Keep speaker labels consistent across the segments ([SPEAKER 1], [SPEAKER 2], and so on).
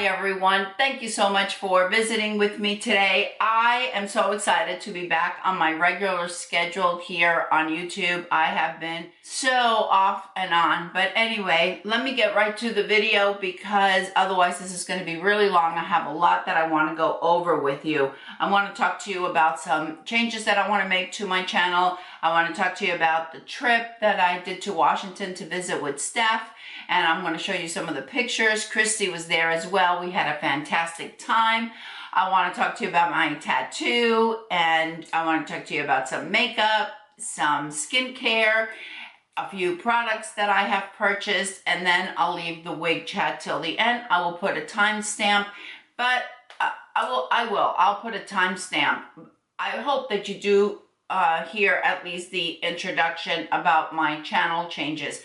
[SPEAKER 1] Hi everyone, thank you so much for visiting with me today. I am so excited to be back on my regular schedule here on YouTube. I have been so off and on, but anyway, let me get right to the video because otherwise this is going to be really long. I have a lot that I want to go over with you. I want to talk to you about some changes that I want to make to my channel. I want to talk to you about the trip that I did to Washington to visit with Steph. And I'm going to show you some of the pictures. Christy was there as well. We had a fantastic time. I want to talk to you about my tattoo, and I want to talk to you about some makeup, some skincare, a few products that I have purchased, and then I'll leave the wig chat till the end. I will put a timestamp, but I'll put a timestamp. I hope that you do hear at least the introduction about my channel changes.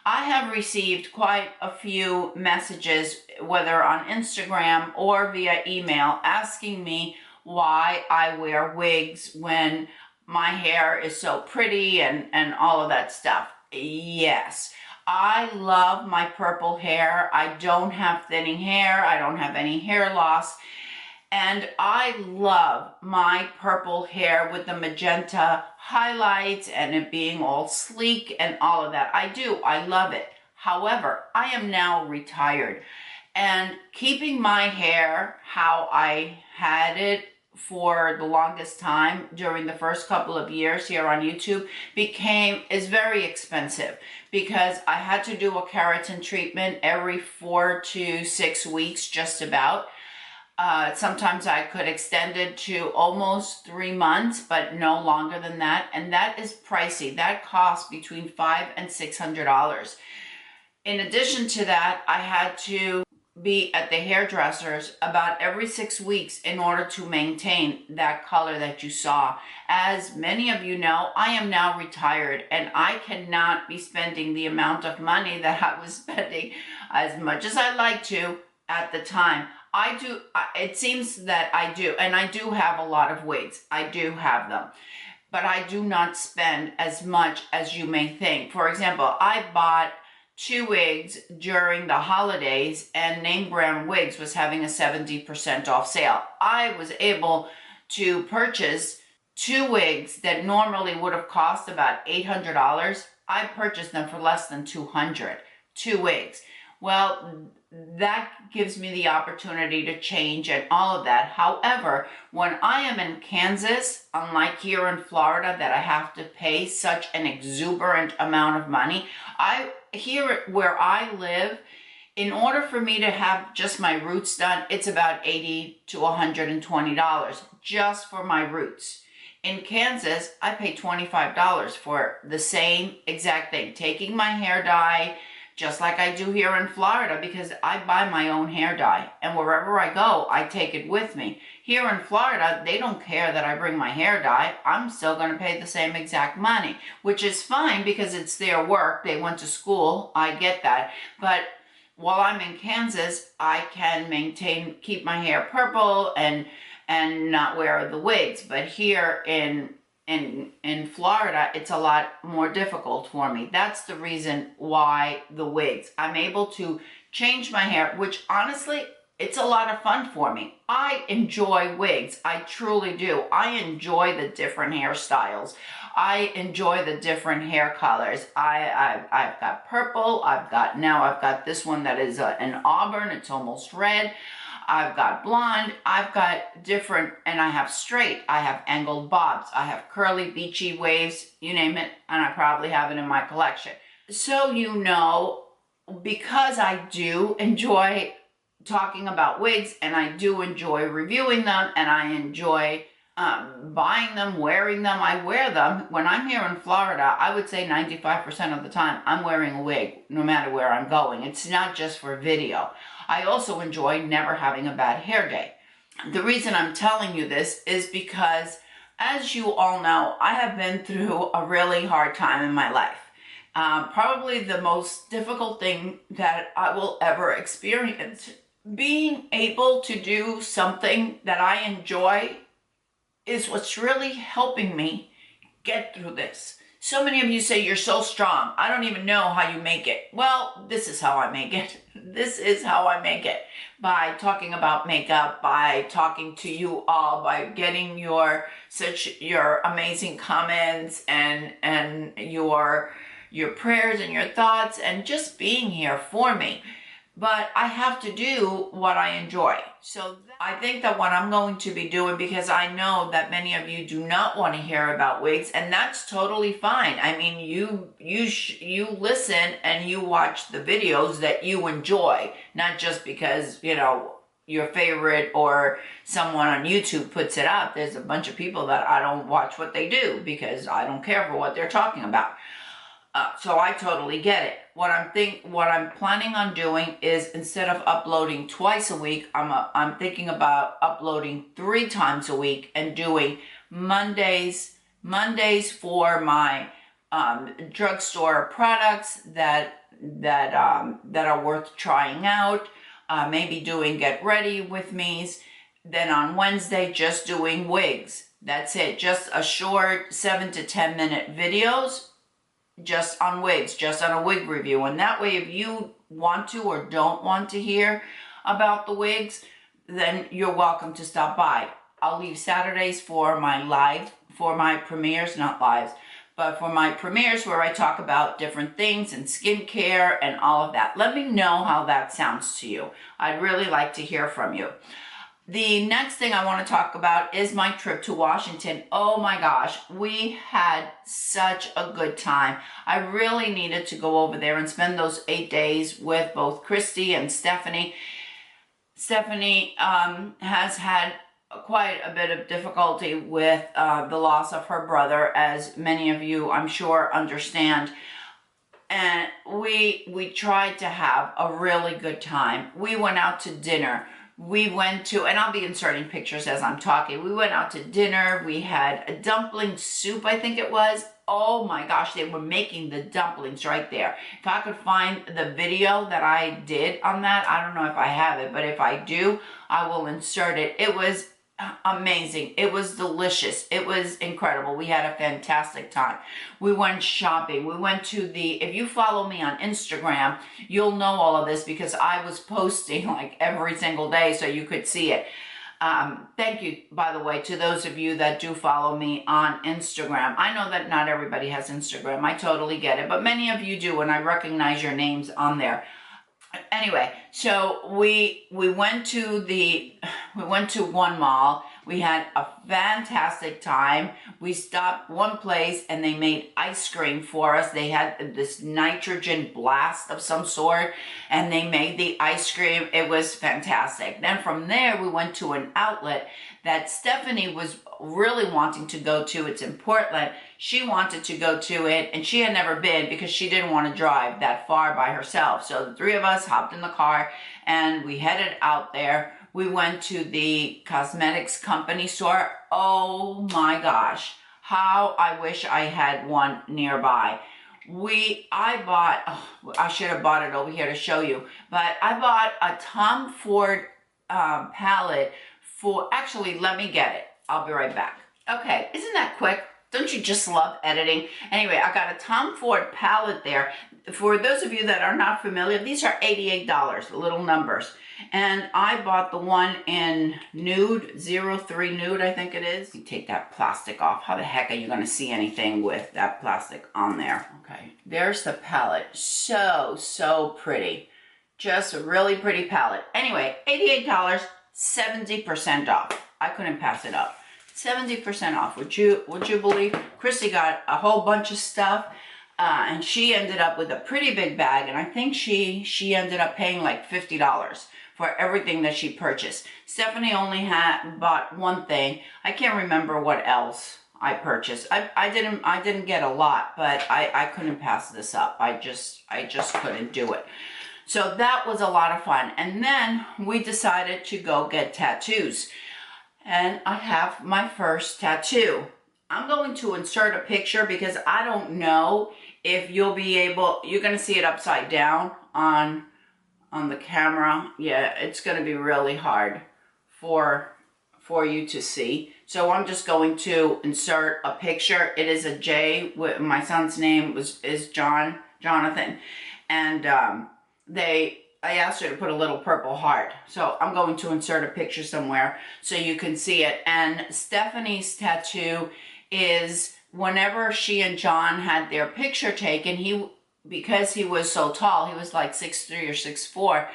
[SPEAKER 1] I have received quite a few messages, whether on Instagram or via email, asking me why I wear wigs when my hair is so pretty and all of that stuff. Yes, I love my purple hair. I don't have thinning hair. I don't have any hair loss. And I love my purple hair with the magenta highlights and it being all sleek and all of that. I do. I love it. However, I am now retired, and keeping my hair how I had it for the longest time during the first couple of years here on YouTube is very expensive because I had to do a keratin treatment every 4 to 6 weeks, just about. Sometimes I could extend it to almost 3 months, but no longer than that. And that is pricey. That costs between $500 and $600. In addition to that, I had to be at the hairdressers about every 6 weeks in order to maintain that color that you saw. As many of you know, I am now retired and I cannot be spending the amount of money that I was spending as much as I like to at the time. It seems that I do, and I do have a lot of wigs. I do have them, but I do not spend as much as you may think. For example, I bought 2 wigs during the holidays, and Name Brand Wigs was having a 70% off sale. I was able to purchase 2 wigs that normally would have cost about $800. I purchased them for less than $200. 2 wigs. Well, that gives me the opportunity to change and all of that. However, when I am in Kansas, unlike here in Florida that I have to pay such an exuberant amount of money, here where I live, in order for me to have just my roots done, it's about $80 to $120 just for my roots. In Kansas, I pay $25 for the same exact thing, taking my hair dye, just like I do here in Florida, because I buy my own hair dye, and wherever I go, I take it with me. Here in Florida, they don't care that I bring my hair dye. I'm still going to pay the same exact money, which is fine because it's their work. They went to school. I get that. But while I'm in Kansas, I can keep my hair purple and not wear the wigs. But here in Florida, it's a lot more difficult for me. That's the reason why the wigs. I'm able to change my hair, which honestly, it's a lot of fun for me. I enjoy wigs. I truly do. I enjoy the different hairstyles. I enjoy the different hair colors. I've got purple. I've got this one that is an auburn. It's almost red. I've got blonde, I've got different, and I have straight, I have angled bobs, I have curly, beachy waves, you name it, and I probably have it in my collection. So you know, because I do enjoy talking about wigs, and I do enjoy reviewing them, and I enjoy buying them, wearing them, I wear them. When I'm here in Florida, I would say 95% of the time, I'm wearing a wig, no matter where I'm going. It's not just for video. I also enjoy never having a bad hair day. The reason I'm telling you this is because, as you all know, I have been through a really hard time in my life. Probably the most difficult thing that I will ever experience. Being able to do something that I enjoy is what's really helping me get through this. So many of you say you're so strong. I don't even know how you make it. Well, this is how I make it. This is how I make it. By talking about makeup, by talking to you all, by getting your amazing comments and your prayers and your thoughts, and just being here for me. But I have to do what I enjoy. So I think that what I'm going to be doing, because I know that many of you do not want to hear about wigs, and that's totally fine. I mean, you listen and you watch the videos that you enjoy, not just because, you know, your favorite or someone on YouTube puts it up. There's a bunch of people that I don't watch what they do because I don't care for what they're talking about. So I totally get it. What I'm planning on doing is, instead of uploading twice a week, I'm thinking about uploading 3 times a week and doing Mondays for my drugstore products that are worth trying out. Maybe doing get ready with me's. Then on Wednesday, just doing wigs. That's it. Just a short 7 to 10 minute videos. Just on wigs, just on a wig review. And that way, if you want to or don't want to hear about the wigs, then you're welcome to stop by. I'll leave Saturdays for my premieres, not lives, but for my premieres, where I talk about different things and skincare and all of that. Let me know how that sounds to you. I'd really like to hear from you. The next thing I want to talk about is my trip to Washington. Oh my gosh, we had such a good time. I really needed to go over there and spend those 8 days with both Christy and Stephanie. Stephanie has had quite a bit of difficulty with the loss of her brother, as many of you, I'm sure, understand. And we tried to have a really good time. We went out to dinner. We went to, and I'll be inserting pictures as I'm talking. We went out to dinner. We had a dumpling soup, I think it was. Oh my gosh, they were making the dumplings right there. If I could find the video that I did on that, I don't know if I have it, but if I do, I will insert it. It was amazing. It was delicious. It was incredible. We had a fantastic time. We went shopping. We went to if you follow me on Instagram, you'll know all of this because I was posting like every single day so you could see it. Thank you, by the way, to those of you that do follow me on Instagram. I know that not everybody has Instagram. I totally get it, but many of you do, and I recognize your names on there. Anyway, so we went to one mall. We had a fantastic time. We stopped one place and they made ice cream for us. They had this nitrogen blast of some sort and they made the ice cream. It was fantastic. Then from there, we went to an outlet that Stephanie was really wanting to go to. It's in Portland. She wanted to go to it and she had never been because she didn't want to drive that far by herself. So the 3 of us hopped in the car and we headed out there. We went to the cosmetics company store. Oh my gosh, how I wish I had one nearby. I should have bought it over here to show you, but I bought a Tom Ford palette actually, let me get it. I'll be right back. Okay, isn't that quick? Don't you just love editing? Anyway, I got a Tom Ford palette there. For those of you that are not familiar, these are $88, little numbers. And I bought the one in nude, 03 nude, I think it is. You take that plastic off. How the heck are you gonna see anything with that plastic on there? Okay, there's the palette. So pretty. Just a really pretty palette. Anyway, $88, 70% off. I couldn't pass it up. 70% off. Would you believe? Christy got a whole bunch of stuff, and she ended up with a pretty big bag, and I think she ended up paying like $50 for everything that she purchased. Stephanie only bought one thing. I can't remember what else I purchased. I didn't get a lot, but I couldn't pass this up. I just couldn't do it. So that was a lot of fun. And then we decided to go get tattoos. And I have my first tattoo. I'm going to insert a picture because I don't know if you'll be able, you're going to see it upside down on the camera. Yeah, it's going to be really hard for for you to see. So I'm just going to insert a picture. It is a J. My son's name is Jonathan, and I asked her to put a little purple heart. So I'm going to insert a picture somewhere so you can see it. And Stephanie's tattoo is whenever she and John had their picture taken, because he was so tall, he was like 6'3" or 6'4",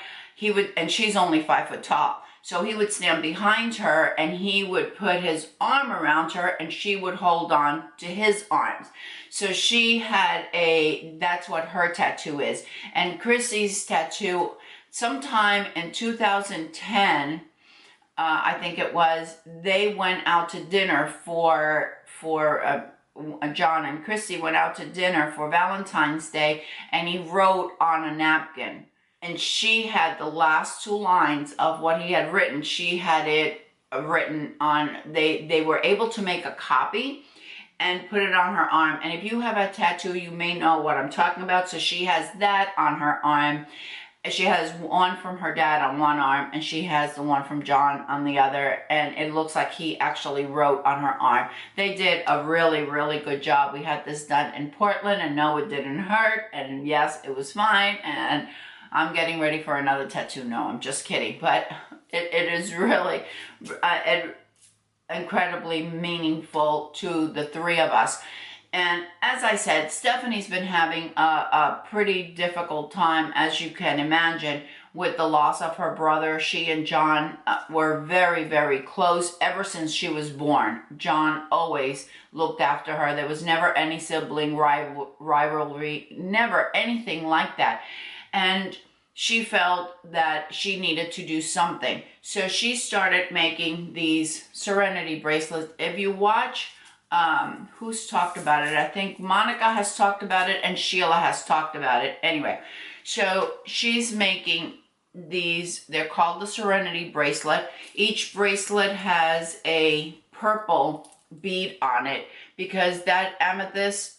[SPEAKER 1] and she's only 5 foot tall. So he would stand behind her and he would put his arm around her and she would hold on to his arms. So that's what her tattoo is. And Chrissy's tattoo, sometime in 2010, I think it was, they went out to dinner John and Chrissy went out to dinner for Valentine's Day, and he wrote on a napkin. And she had the last 2 lines of what he had written. She had it written on, they were able to make a copy and put it on her arm. And if you have a tattoo, you may know what I'm talking about. So she has that on her arm. She has one from her dad on one arm, and she has the one from John on the other. And it looks like he actually wrote on her arm. They did a really, really good job. We had this done in Portland, and no, it didn't hurt. And yes, it was fine. And I'm getting ready for another tattoo. No, I'm just kidding. But it is really incredibly meaningful to the 3 of us. And as I said, Stephanie's been having a pretty difficult time, as you can imagine, with the loss of her brother. She and John were very, very close ever since she was born. John always looked after her. There was never any sibling rivalry, never anything like that. And she felt that she needed to do something. So she started making these serenity bracelets. If you watch, who's talked about it? I think Monica has talked about it and Sheila has talked about it. Anyway, so she's making these. They're called the serenity bracelet. Each bracelet has a purple bead on it because that amethyst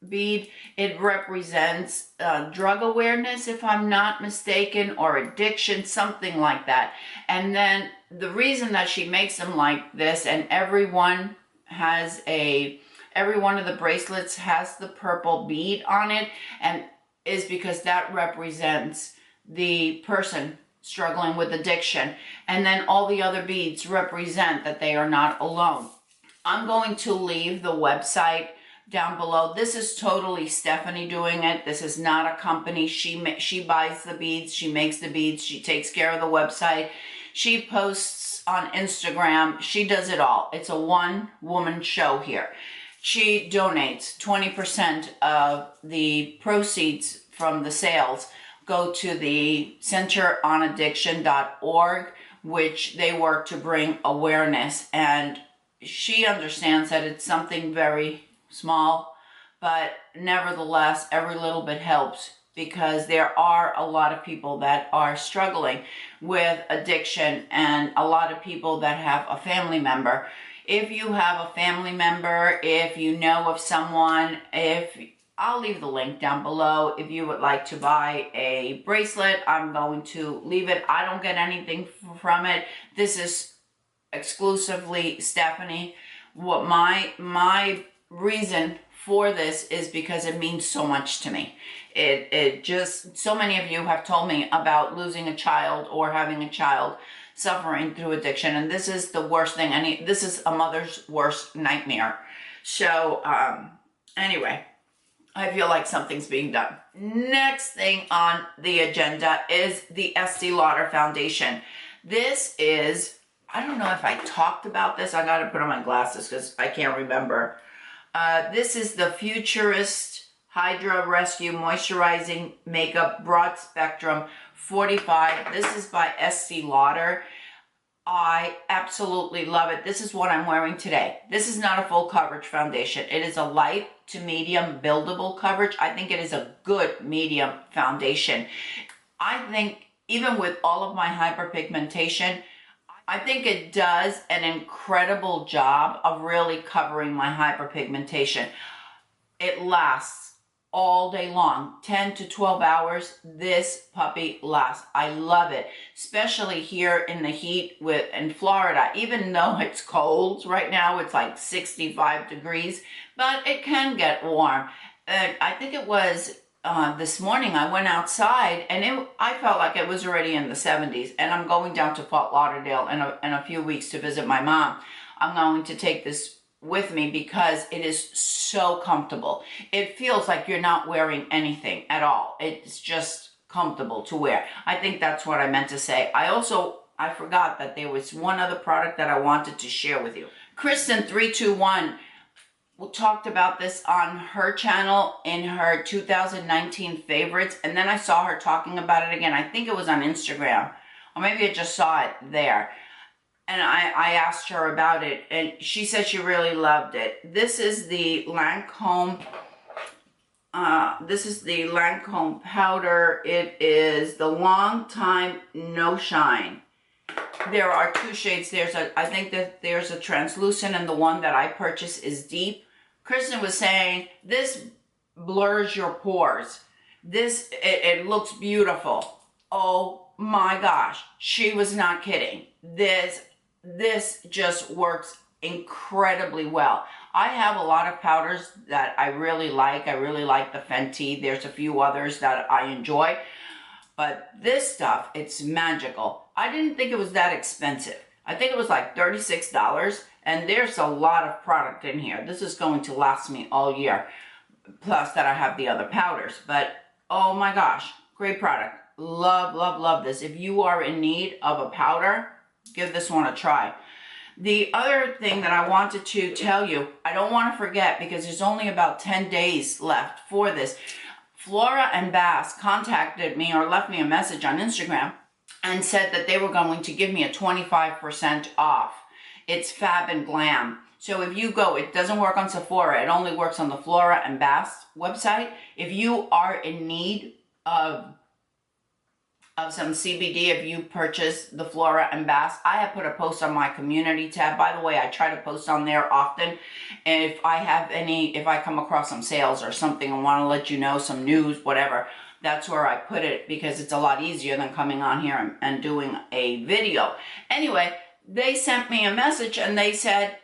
[SPEAKER 1] bead, it represents drug awareness, if I'm not mistaken, or addiction, something like that. And then the reason that she makes them like this, and every one of the bracelets has the purple bead on it, and is because that represents the person struggling with addiction. And then all the other beads represent that they are not alone. I'm going to leave the website down below. This is totally Stephanie doing it. This is not a company. She buys the beads, she makes the beads, she takes care of the website, she posts on Instagram, she does it all. It's a one-woman show here. She donates 20% of the proceeds from the sales go to the centeronaddiction.org, which they work to bring awareness. And she understands that it's something very small, but nevertheless, every little bit helps, because there are a lot of people that are struggling with addiction, and a lot of people that have a family member. If you have a family member, if you know of someone, I'll leave the link down below. If you would like to buy a bracelet, I'm going to leave it. I don't get anything from it. This is exclusively Stephanie. What my reason for this is because it means so much to me. It just, so many of you have told me about losing a child or having a child suffering through addiction, and this is the worst thing. This is a mother's worst nightmare. So anyway, I feel like something's being done. Next thing on the agenda is the Estee Lauder Foundation. This is, I don't know if I talked about this. I gotta put on my glasses because I can't remember. This is the Futurist Hydra Rescue Moisturizing Makeup Broad Spectrum 45. This is by Estee Lauder. I absolutely love it. This is what I'm wearing today. This is not a full coverage foundation. It is a light to medium buildable coverage. I think it is a good medium foundation. I think even with all of my hyperpigmentation, I think it does an incredible job of really covering my hyperpigmentation. It lasts all day long, 10 to 12 hours. This puppy lasts. I love it, especially here in the heat in Florida. Even though it's cold right now, it's like 65 degrees, but it can get warm. I think it was this morning I went outside and I felt like it was already in the 70s, and I'm going down to Fort Lauderdale in a few weeks to visit my mom. I'm going to take this with me because it is so comfortable. It feels like you're not wearing anything at all. It's just comfortable to wear. I think that's what I meant to say. I forgot that there was one other product that I wanted to share with you. Kristen321 talked about this on her channel in her 2019 favorites, and then I saw her talking about it again. I think it was on Instagram, or maybe I just saw it there. And I asked her about it, and she said she really loved it. This is the Lancome. This is the Lancome powder. It is the Long Time No Shine. There are two shades. I think that there's a translucent, and the one that I purchased is deep. Kristen was saying this blurs your pores. It looks beautiful. Oh my gosh, she was not kidding. This just works incredibly well. I have a lot of powders that I really like. I really like the Fenty. There's a few others that I enjoy. But this stuff, it's magical. I didn't think it was that expensive. I think it was like $36. And there's a lot of product in here. This is going to last me all year. Plus that I have the other powders. But oh my gosh, great product. Love, love, love this. If you are in need of a powder, give this one a try. The other thing that I wanted to tell you, I don't want to forget because there's only about 10 days left for this. Flora Bast contacted me or left me a message on Instagram and said that they were going to give me a 25% off. It's Fab and Glam. So if you go, it doesn't work on Sephora. It only works on the Flora Bast website. If you are in need of some CBD, if you purchase the Flora Bast, I have put a post on my community tab. By the way, I try to post on there often. And if I come across some sales or something and want to let you know, some news, whatever, that's where I put it because it's a lot easier than coming on here and doing a video. Anyway, they sent me a message and they said,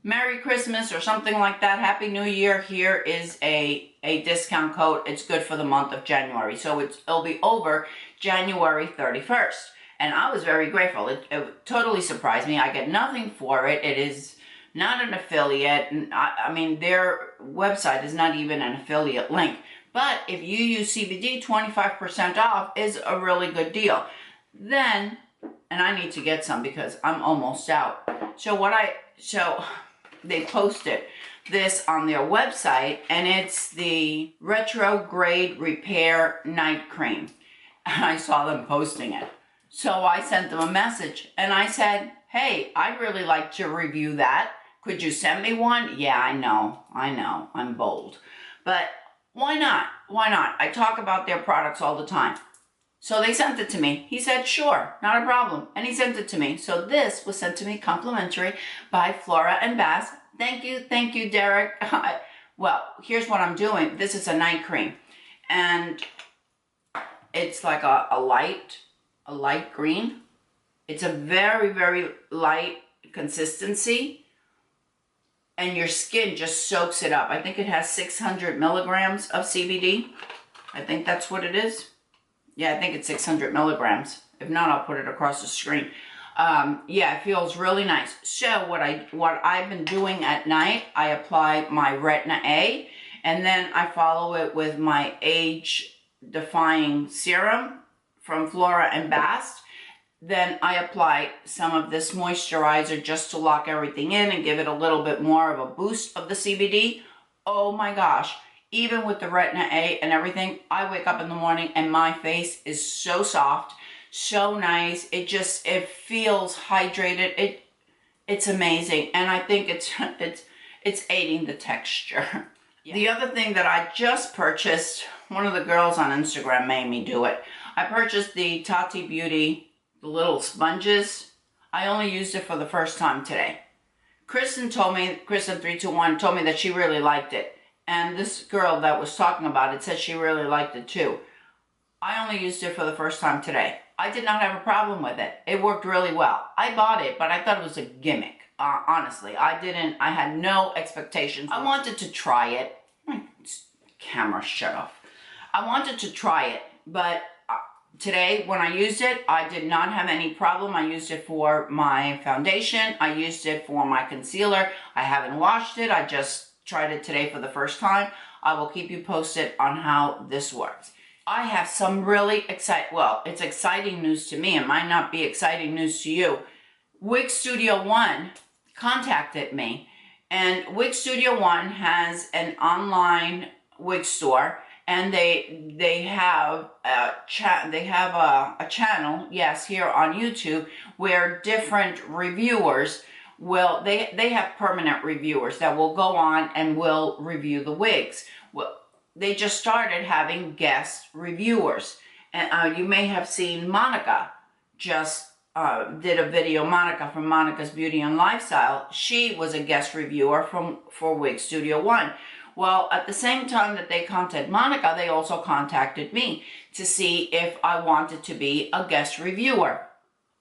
[SPEAKER 1] Merry Christmas or something like that. Happy New Year. Here is a discount code. It's good for the month of January. So it'll be over January 31st. And I was very grateful. It totally surprised me. I get nothing for it. It is not an affiliate. I mean, their website is not even an affiliate link. But if you use CBD, 25% off is a really good deal. Then, and I need to get some because I'm almost out. So they posted this on their website, and it's the Retrograde Night Cream. And I saw them posting it. So I sent them a message and I said, hey, I'd really like to review that. Could you send me one? Yeah, I know, I'm bold. But why not? Why not? I talk about their products all the time. So they sent it to me. He said, sure, not a problem. And he sent it to me. So this was sent to me complimentary by Flora Bast. Thank you, Derek. Well, here's what I'm doing. This is a night cream. And it's like a light green. It's a very, very light consistency. And your skin just soaks it up. I think it has 600 milligrams of CBD. I think that's what it is. Yeah, I think it's 600 milligrams. If not, I'll put it across the screen. Yeah, it feels really nice. So what I've been doing at night, I apply my Retina A, and then I follow it with my age-defying serum from Flora Bast. Then I apply some of this moisturizer just to lock everything in and give it a little bit more of a boost of the CBD. Oh my gosh. Even with the Retina A and everything, I wake up in the morning and my face is so soft, so nice. It feels hydrated. It's amazing. And I think it's aiding the texture. Yeah. The other thing that I just purchased, one of the girls on Instagram made me do it. I purchased the Tati Beauty, the little sponges. I only used it for the first time today. Kristen321 told me that she really liked it. And this girl that was talking about it said she really liked it too. I only used it for the first time today. I did not have a problem with it. It worked really well. I bought it, but I thought it was a gimmick. Honestly, I had no expectations. I wanted to try it. My camera shut off. I wanted to try it, but today when I used it, I did not have any problem. I used it for my foundation. I used it for my concealer. I haven't washed it. I just tried it today for the first time. I will keep you posted on how this works. I have some really it's exciting news to me. It might not be exciting news to you. Wig Studio One contacted me, and Wig Studio One has an online wig store, and they have a channel, yes, here on YouTube, where different reviewers will, they have permanent reviewers that will go on and will review the wigs. Well, they just started having guest reviewers, and you may have seen Monica just did a video. Monica from Monica's Beauty and Lifestyle, she was a guest reviewer for Wig Studio One. Well, at the same time that they contacted Monica, they also contacted me to see if I wanted to be a guest reviewer.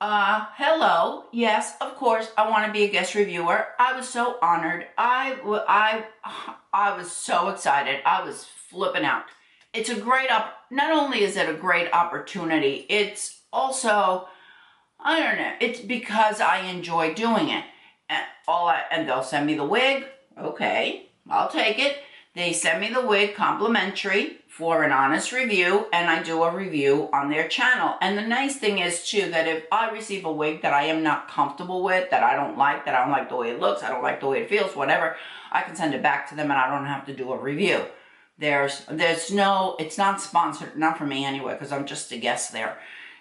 [SPEAKER 1] Hello. Yes, of course, I want to be a guest reviewer. I was so honored. I was so excited. I was flipping out. It's a great not only is it a great opportunity, it's also, I don't know, it's because I enjoy doing it. And they'll send me the wig. Okay, I'll take it. They send me the wig complimentary for an honest review, and I do a review on their channel. And the nice thing is too, that if I receive a wig that I am not comfortable with, that I don't like the way it looks, I don't like the way it feels, whatever, I can send it back to them and I don't have to do a review. There's no, it's not sponsored, not for me anyway, because I'm just a guest there.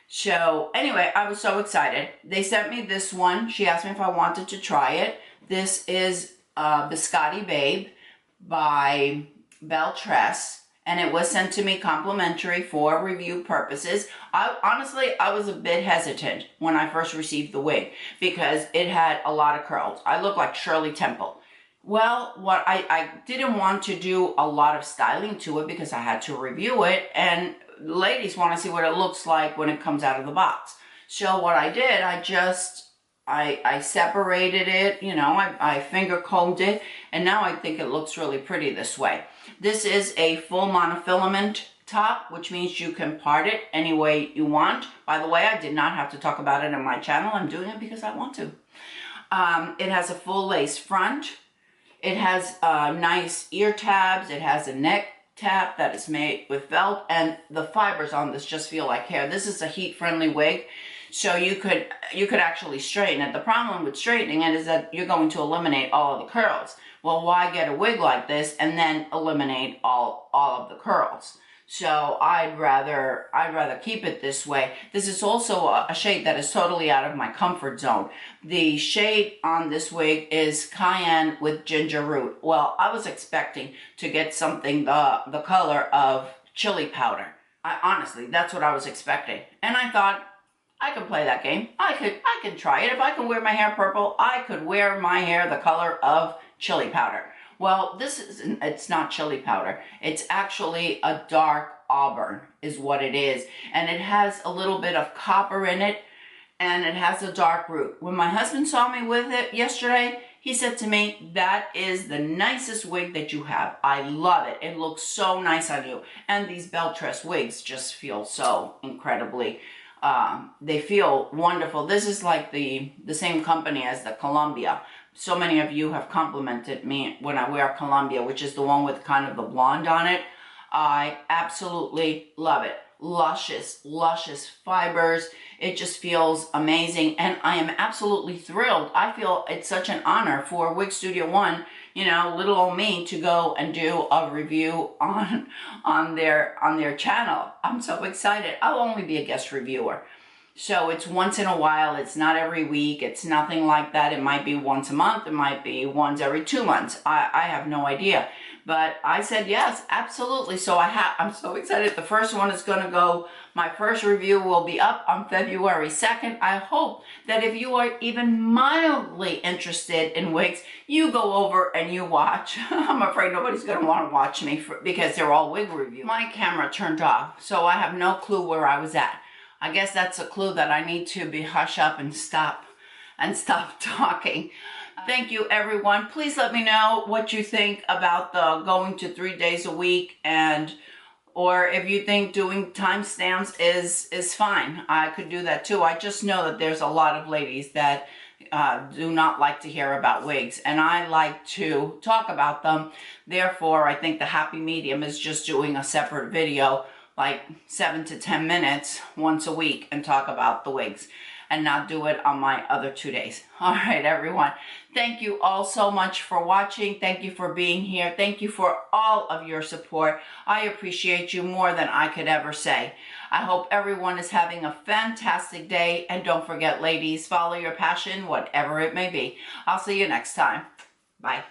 [SPEAKER 1] So anyway, I was so excited. They sent me this one. She asked me if I wanted to try it. This is Biscotti Babe by Beltress, and it was sent to me complimentary for review purposes. Honestly, I was a bit hesitant when I first received the wig because it had a lot of curls. I look like Shirley Temple. Well, what I didn't want to do a lot of styling to it because I had to review it, and ladies want to see what it looks like when it comes out of the box. So what I did, I separated it, you know, I finger combed it, and now I think it looks really pretty this way. This is a full monofilament top, which means you can part it any way you want. By the way, I did not have to talk about it on my channel. I'm doing it because I want to. It has a full lace front. It has nice ear tabs. It has a neck tab that is made with felt, and the fibers on this just feel like hair. This is a heat-friendly wig, so you could actually straighten it. The problem with straightening it is that you're going to eliminate all of the curls. Well, why get a wig like this and then eliminate all of the curls? So I'd rather keep it this way. This is also a shade that is totally out of my comfort zone. The shade on this wig is Cayenne with Ginger Root. Well, I was expecting to get something the color of chili powder. Honestly, that's what I was expecting. And I thought, I could play that game. I can try it. If I can wear my hair purple, I could wear my hair the color of chili powder. Well, it's not chili powder. It's actually a dark auburn is what it is. And it has a little bit of copper in it, and it has a dark root. When my husband saw me with it yesterday, he said to me, that is the nicest wig that you have. I love it. It looks so nice on you. And these Beltress wigs just feel so incredibly, they feel wonderful. This is like the same company as the Columbia. So many of you have complimented me when I wear Columbia, which is the one with kind of the blonde on it. I absolutely love it. Luscious, luscious fibers. It just feels amazing, and I am absolutely thrilled. I feel it's such an honor for Wig Studio One, you know, little old me, to go and do a review on their channel. I'm so excited. I'll only be a guest reviewer. So it's once in a while. It's not every week. It's nothing like that. It might be once a month. It might be once every 2 months. I have no idea. But I said yes, absolutely. So I'm so excited. The first one is going to go, my first review will be up on February 2nd. I hope that if you are even mildly interested in wigs, you go over and you watch. I'm afraid nobody's going to want to watch me because they're all wig reviews. My camera turned off, so I have no clue where I was at. I guess that's a clue that I need to be hush up and stop talking. Thank you, everyone. Please let me know what you think about the going to 3 days a week, or if you think doing timestamps is fine. I could do that too. I just know that there's a lot of ladies that do not like to hear about wigs, and I like to talk about them. Therefore, I think the happy medium is just doing a separate video, like 7 to 10 minutes once a week, and talk about the wigs and not do it on my other 2 days. All right, everyone. Thank you all so much for watching. Thank you for being here. Thank you for all of your support. I appreciate you more than I could ever say. I hope everyone is having a fantastic day. And don't forget, ladies, follow your passion, whatever it may be. I'll see you next time. Bye.